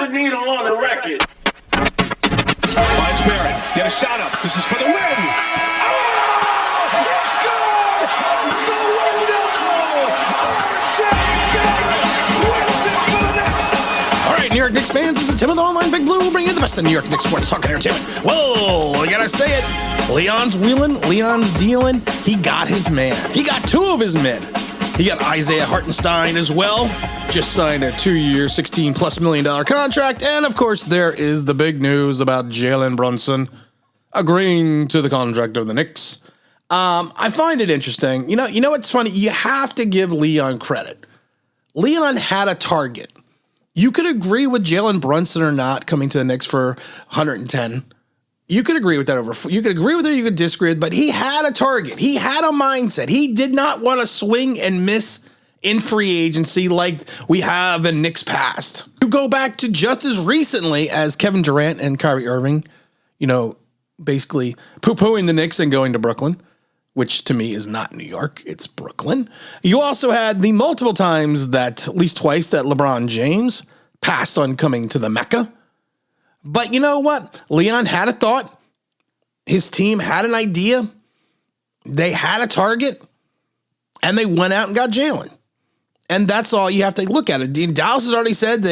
the needle on the record. Finds Barrett. Get a shot up. This is for the win. Oh, it's good. The window. RJ wins it for the Knicks. All right, New York Knicks fans, this is Tim of the Online Big Blue. We'll bring you the best of New York Knicks sports talk and entertainment. Whoa, I gotta say it. Leon's wheeling, Leon's dealing. He got his man. He got two of his men. He got Isaiah Hartenstein as well. Just signed a 2-year, $16+ million contract. And, of course, there is the big news about Jalen Brunson agreeing to the contract of the Knicks. I find it interesting. You know what's funny? You have to give Leon credit. Leon had a target. You could agree with Jalen Brunson or not coming to the Knicks for 110. You could agree with that you could agree with it, you could disagree with it, but he had a target. He had a mindset. He did not want to swing and miss in free agency like we have in Knicks past. You go back to just as recently as Kevin Durant and Kyrie Irving, basically poo-pooing the Knicks and going to Brooklyn, which to me is not New York, it's Brooklyn. You also had the multiple times that, at least twice, that LeBron James passed on coming to the Mecca. But you know what? Leon had a thought. His team had an idea. They had a target. And they went out and got Jalen. And that's all you have to look at it. Dallas has already said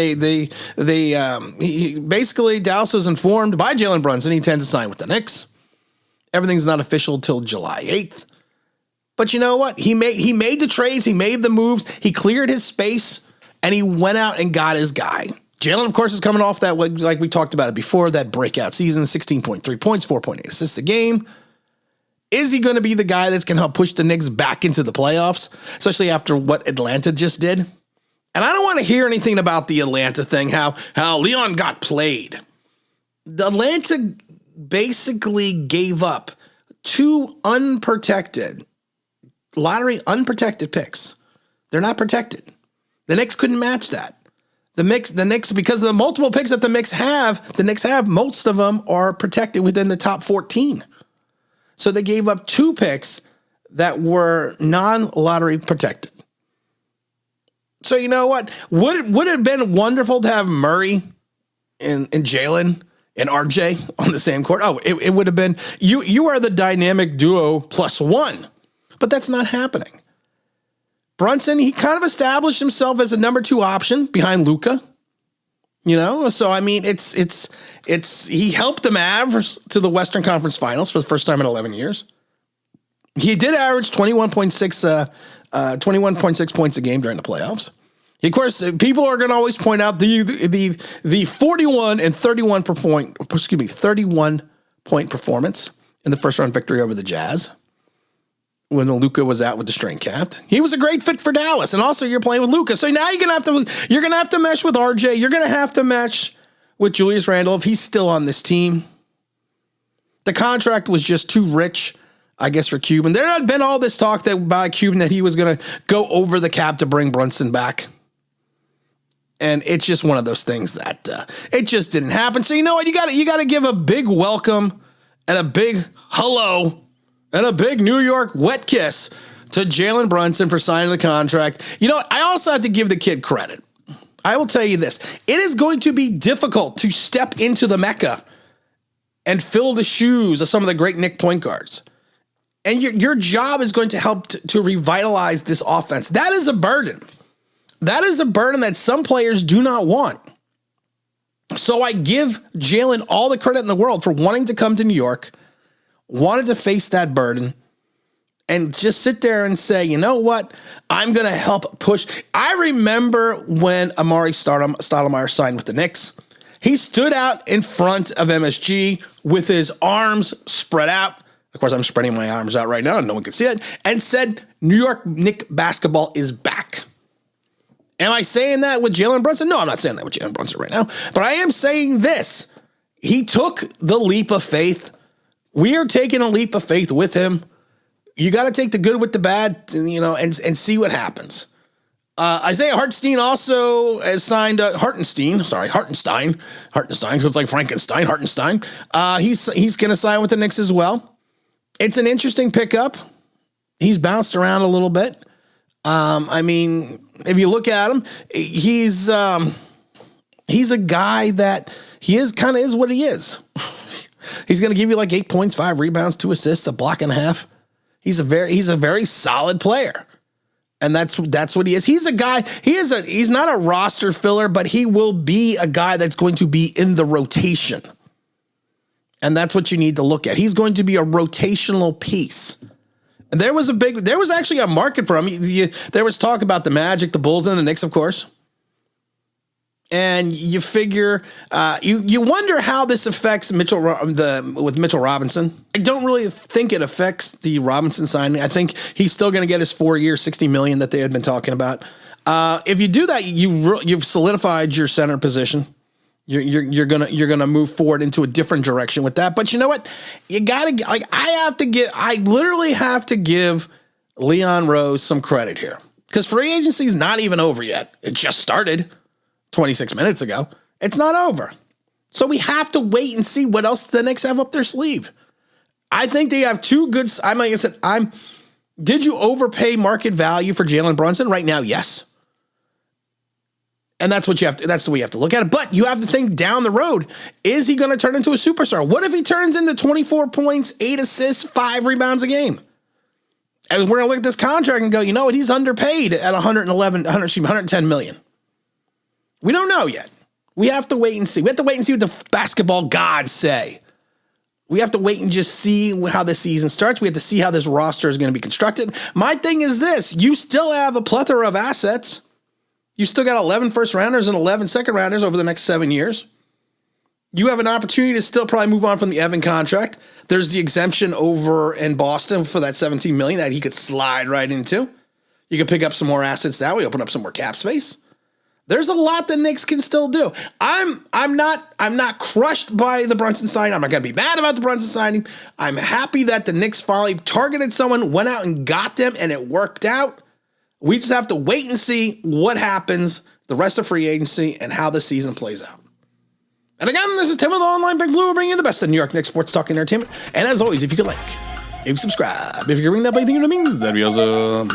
Dallas was informed by Jalen Brunson he intends to sign with the Knicks. Everything's not official till July 8th. But you know what? He made the trades. He made the moves. He cleared his space. And he went out and got his guy. Jalen, of course, is coming off that, like we talked about it before, that breakout season, 16.3 points, 4.8 assists a game. Is he going to be the guy that's going to help push the Knicks back into the playoffs, especially after what Atlanta just did? And I don't want to hear anything about the Atlanta thing, how Leon got played. The Atlanta basically gave up two unprotected picks. They're not protected. The Knicks couldn't match that. The Knicks, because of the multiple picks that the Knicks have, most of them are protected within the top 14. So they gave up two picks that were non-lottery protected. So you know what? Would it have been wonderful to have Murray and Jalen and RJ on the same court? Oh, it would have been, you are the dynamic duo +1. But that's not happening. Brunson, he kind of established himself as a number 2 option behind Luka. So I mean, it's he helped the Mavs to the Western Conference Finals for the first time in 11 years. He did average 21.6 points a game during the playoffs. Of course, people are going to always point out the 41 and 31 point performance in the first round victory over the Jazz. When Luka was out with the strain capped, he was a great fit for Dallas, and also you're playing with Luka. So now you're gonna have to mesh with RJ. You're gonna have to mesh with Julius Randle if he's still on this team. The contract was just too rich, I guess, for Cuban. There had been all this talk by Cuban that he was gonna go over the cap to bring Brunson back, and it's just one of those things that it just didn't happen. So you know what? You got to give a big welcome and a big hello. And a big New York wet kiss to Jalen Brunson for signing the contract. You know what? I also have to give the kid credit. I will tell you this. It is going to be difficult to step into the Mecca and fill the shoes of some of the great Knicks point guards. And your job is going to help to revitalize this offense. That is a burden. That is a burden that some players do not want. So I give Jalen all the credit in the world for wanting to come to New York, wanted to face that burden, and just sit there and say, you know what? I'm going to help push. I remember when Amari Stoudemire signed with the Knicks. He stood out in front of MSG with his arms spread out. Of course, I'm spreading my arms out right now, and no one can see it, and said, New York Knicks basketball is back. Am I saying that with Jalen Brunson? No, I'm not saying that with Jalen Brunson right now. But I am saying this. He took the leap of faith. We are taking a leap of faith with him. You got to take the good with the bad, and see what happens. Isaiah Hartenstein also has signed Hartenstein, because it's like Frankenstein, Hartenstein. He's going to sign with the Knicks as well. It's an interesting pickup. He's bounced around a little bit. I mean, if you look at him, he's He's a guy that he is kind of is what he is. He's going to give you like 8 points, 5 rebounds, 2 assists, a block and a half. He's a very solid player. And that's what he is. He's a guy, he's not a roster filler, but he will be a guy that's going to be in the rotation. And that's what you need to look at. He's going to be a rotational piece. And there was actually a market for him. There was talk about the Magic, the Bulls, and the Knicks, of course. And you figure, you wonder how this affects Mitchell Robinson. I don't really think it affects the Robinson signing. I think he's still going to get his 4 years, $60 million that they had been talking about. If you do that, you've solidified your center position. You're gonna move forward into a different direction with that. But you know what? I literally have to give Leon Rose some credit here, because free agency is not even over yet. It just started 26 minutes ago. It's not over. So we have to wait and see what else the Knicks have up their sleeve. I think they have 2 good. Like I said, did you overpay market value for Jalen Brunson? Right now, yes. And that's what you have to, that's the way you have to look at it. But you have to think down the road, is he going to turn into a superstar? What if he turns into 24 points, 8 assists, 5 rebounds a game? And we're going to look at this contract and go, you know what? He's underpaid at 110 million. We don't know yet. We have to wait and see. We have to wait and see what the basketball gods say. We have to wait and just see how the season starts. We have to see how this roster is going to be constructed. My thing is this: you still have a plethora of assets. You still got 11 first rounders and 11 second rounders over the next 7 years. You have an opportunity to still probably move on from the Evan contract. There's the exemption over in Boston for that $17 million that he could slide right into. You could pick up some more assets that way, open up some more cap space. There's a lot the Knicks can still do. I'm not crushed by the Brunson signing. I'm not going to be mad about the Brunson signing. I'm happy that the Knicks finally targeted someone, went out and got them, and it worked out. We just have to wait and see what happens the rest of free agency and how the season plays out. And again, this is Tim with Online Big Blue, bringing you the best of New York Knicks sports talk and entertainment. And as always, if you could like, if you subscribe, if you can ring that bell, you think it means, that'd be awesome.